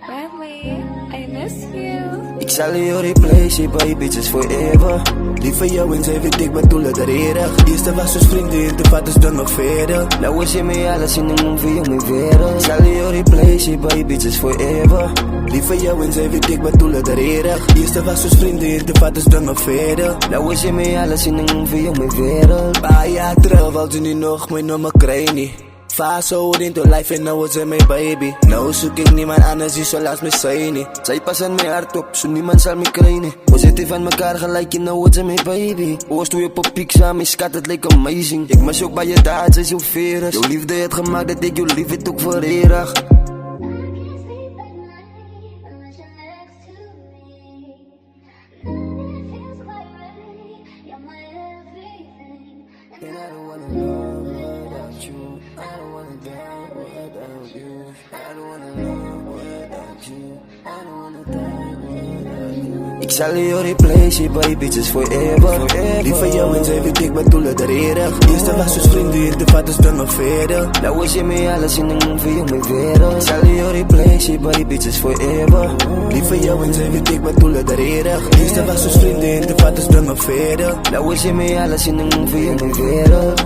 Remy, I miss you. Ik zal je replacen, baby, het is forever. Lief voor jou en zij weet ik ben tolerierig. Eerste was ons vriendin, de vat is dan nog verder. Nou is je mee alles in een movie om mijn wereld. Ik zal je replacen, baby, het is forever. Lief voor jou en zij weet ik ben tolerierig. Eerste was ons vriendin, de vat is dan nog verder. Nou is je mee alles in een movie om mijn wereld. Paar jaar terug wou ze niet nog, mijn nummer krijg niet. Fast forward into life and now it's in my baby. Nou zoek ik niemand anders die zoals me zijn nie. Zij passen mijn hart op, zo niemand zal me krijgen. We zitten van elkaar gelijk, you know it's in my baby. Oors doe je op piek samen, mijn schat, het lijkt amazing. Ik mis ook bij je daad, zij is jouw veres. Jouw liefde heeft gemaakt dat ik jouw lief het ook voor eeuwig. And I don't wanna love without you. I don't wanna die without you. I don't wanna love without you. I don't wanna die without you. Ik zal je replacen, baby, het is forever. Lief voor jou en zij weet ik ben tolerierig. Eerste was ons vriendin, de vat is dan nog verder. Nou is je mee alles in een movie om mijn wereld. Ik zal je replacen, baby, het is forever. Lief voor jou en zij weet ik ben tolerierig. Eerste was ons vriendin, de vat is dan nog verder. Nou is je mee alles in een movie om mijn wereld.